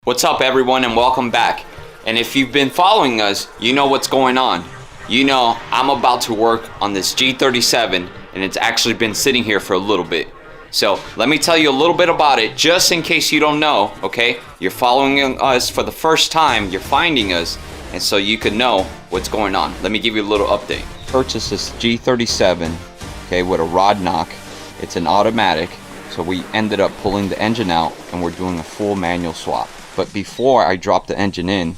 What's up everyone and welcome back. And if you've been following us, you know what's going on. You know I'm about to work on this G37 and it's actually been sitting here for a little bit. So let me tell you a little bit about it just in case you don't know, okay? You're following us for the first time, you're finding us, and so you can know what's going on. Let me give you a little update. Purchased this G37, okay, with a rod knock. It's an automatic, so we ended up pulling the engine out and we're doing a full manual swap. But before I drop the engine in,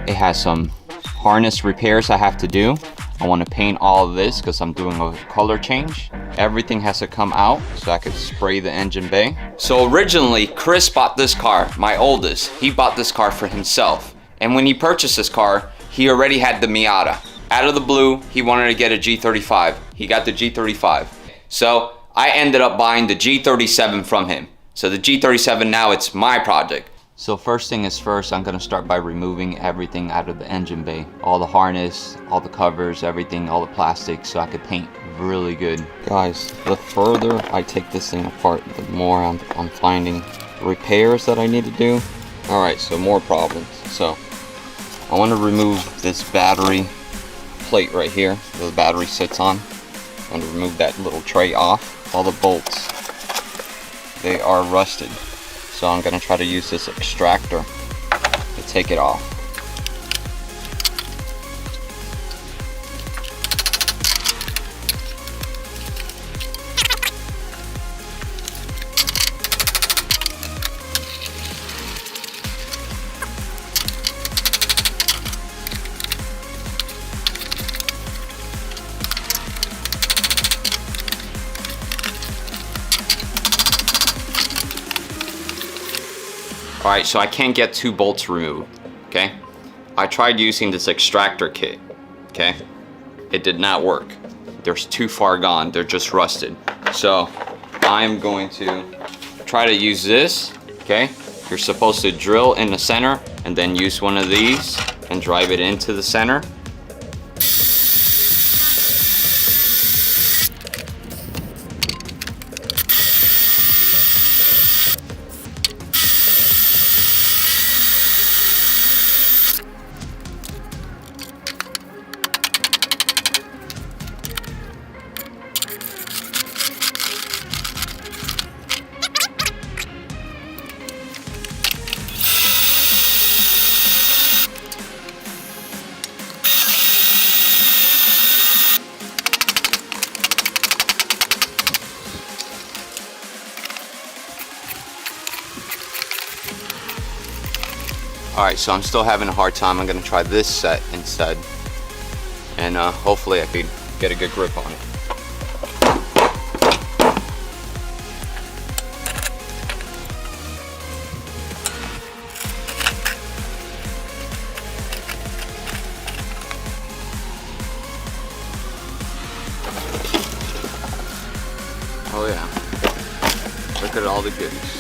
it has some harness repairs I have to do. I want to paint all of this because I'm doing a color change. Everything has to come out so I could spray the engine bay. So originally, Chris bought this car, my oldest. He bought this car for himself. And when he purchased this car, he already had the Miata. Out of the blue, he wanted to get a G35. He got the G35. So I ended up buying the G37 from him. So the G37 now, it's my project. So first thing is first, I'm gonna start by removing everything out of the engine bay. All the harness, all the covers, everything, all the plastic, so I could paint really good. Guys, the further I take this thing apart, the more I'm finding repairs that I need to do. All right, so more problems. So I wanna remove this battery plate right here that the battery sits on. I want to remove that little tray off. All the bolts, they are rusted. So I'm going to try to use this extractor to take it off. Alright, so I can't get 2 bolts removed, okay? I tried using this extractor kit, okay? It did not work. They're too far gone, they're just rusted. So, I'm going to try to use this, okay? You're supposed to drill in the center and then use one of these and drive it into the center. Alright, so I'm still having a hard time. I'm going to try this set instead. And hopefully I can get a good grip on it. Oh yeah. Look at all the goodies.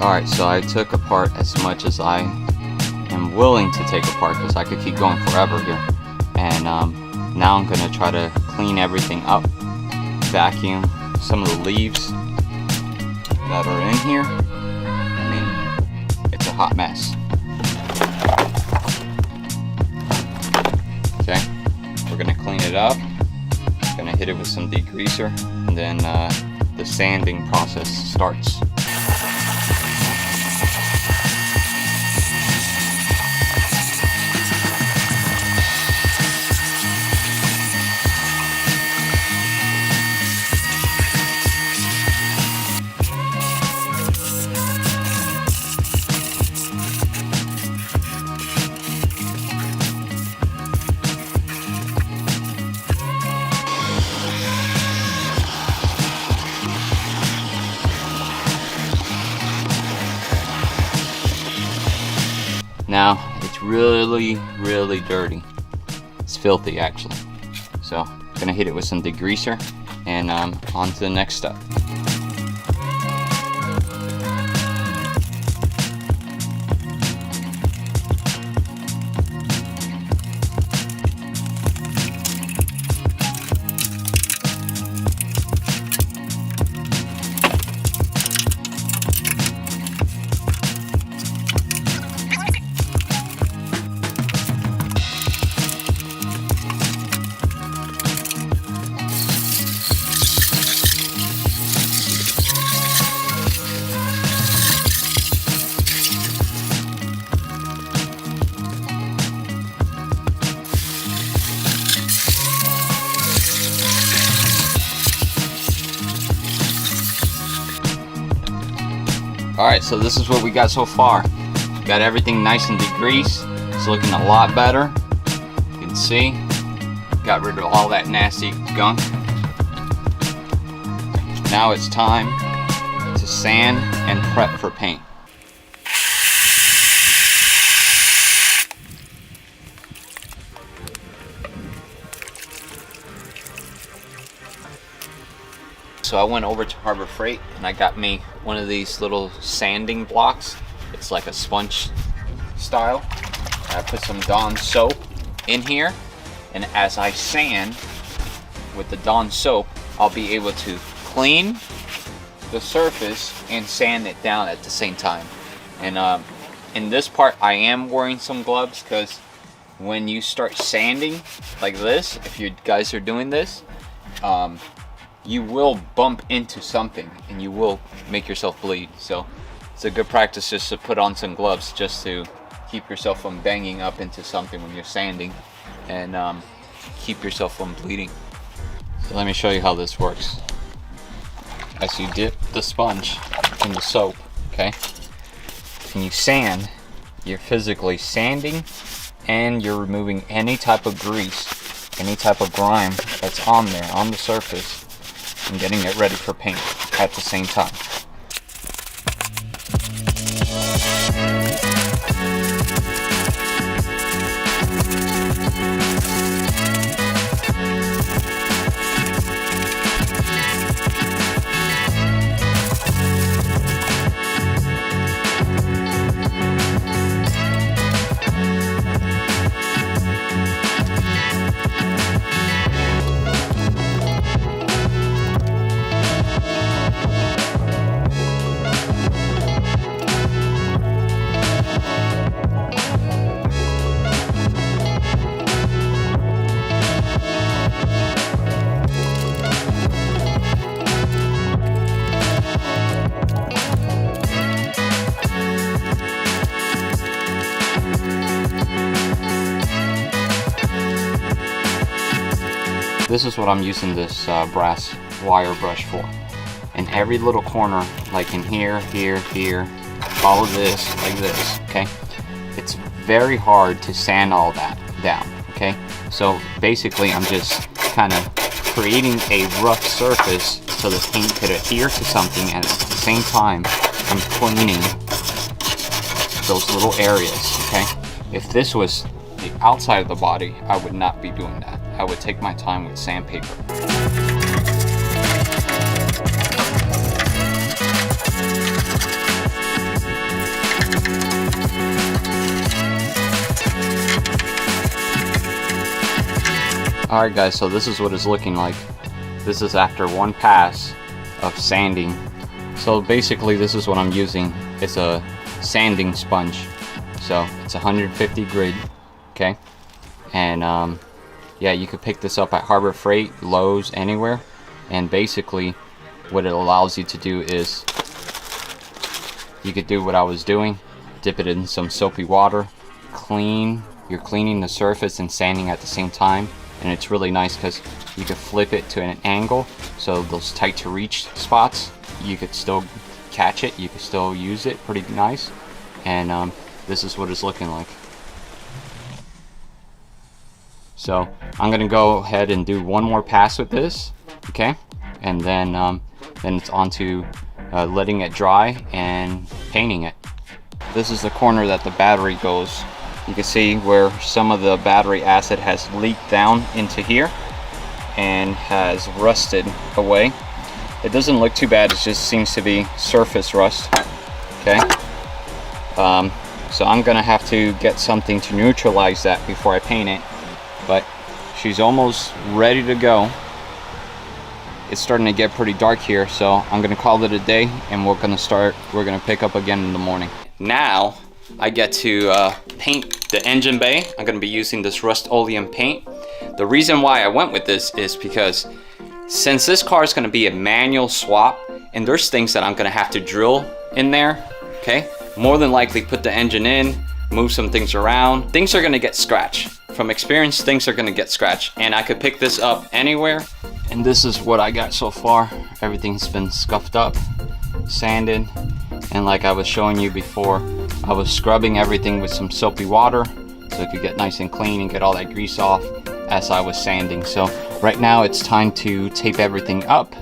Alright, so I took apart as much as I am willing to take apart because I could keep going forever here. And now I'm going to try to clean everything up, vacuum some of the leaves that are in here. I mean, it's a hot mess. Okay, we're going to clean it up, going to hit it with some degreaser, and then the sanding process starts. really dirty. It's filthy actually. So I'm gonna hit it with some degreaser and on to the next step. Alright, so this is what we got so far. Got everything nice and degreased. It's looking a lot better. You can see. Got rid of all that nasty gunk. Now it's time to sand and prep for paint. So I went over to Harbor Freight and I got me one of these little sanding blocks. It's like a sponge style. I put some Dawn soap in here, and as I sand with the Dawn soap, I'll be able to clean the surface and sand it down at the same time. And in this part I am wearing some gloves, because when you start sanding like this, if you guys are doing this, you will bump into something and you will make yourself bleed. So it's a good practice just to put on some gloves just to keep yourself from banging up into something when you're sanding, and keep yourself from bleeding. So let me show you how this works. As you dip the sponge in the soap, okay, and you sand, you're physically sanding and you're removing any type of grease, any type of grime that's on there, on the surface, and getting it ready for paint at the same time. This is what I'm using this brass wire brush for. In every little corner, like in here, here, here, all of this, like this, okay? It's very hard to sand all that down, okay? So basically I'm just kind of creating a rough surface so the paint could adhere to something, and at the same time I'm cleaning those little areas, okay? If this was the outside of the body, I would not be doing that. I would take my time with sandpaper. Alright guys, so this is what it's looking like. This is after one pass of sanding. So basically this is what I'm using. It's a sanding sponge. So it's 150 grit, okay? And yeah, you could pick this up at Harbor Freight, Lowe's, anywhere. And basically what it allows you to do is you could do what I was doing, dip it in some soapy water, you're cleaning the surface and sanding at the same time. And it's really nice because you could flip it to an angle, so those tight to reach spots, you could still catch it, you could still use it pretty nice. And this is what it's looking like. So I'm gonna go ahead and do one more pass with this, okay? And then it's on to letting it dry and painting it. This is the corner that the battery goes You can see where some of the battery acid has leaked down into here and has rusted away. It doesn't look too bad, it just seems to be surface rust. Okay, so I'm gonna have to get something to neutralize that before I paint it, but she's almost ready to go. It's starting to get pretty dark here, so I'm gonna call it a day, and we're gonna pick up again in the morning. Now I get to paint the engine bay. I'm gonna be using this Rust-Oleum paint. The reason why I went with this is because since this car is gonna be a manual swap, and there's things that I'm gonna have to drill in there, okay? More than likely put the engine in, move some things around. Things are gonna get scratched. From experience, things are gonna get scratched, and I could pick this up anywhere. And this is what I got so far. Everything's been scuffed up, sanded, and like I was showing you before, I was scrubbing everything with some soapy water so it could get nice and clean and get all that grease off as I was sanding. So right now it's time to tape everything up.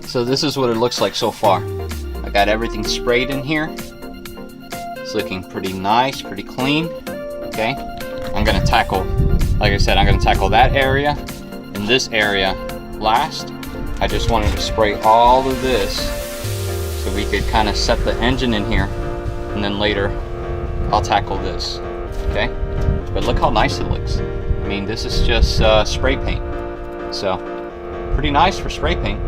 So this is what it looks like so far. I got everything sprayed in here. It's looking pretty nice, pretty clean. Okay, I'm gonna tackle, like I said, I'm gonna tackle that area and this area last. I just wanted to spray all of this so we could kind of set the engine in here, and then later I'll tackle this. Okay, but look how nice it looks. I mean, this is just spray paint, so pretty nice for spray paint.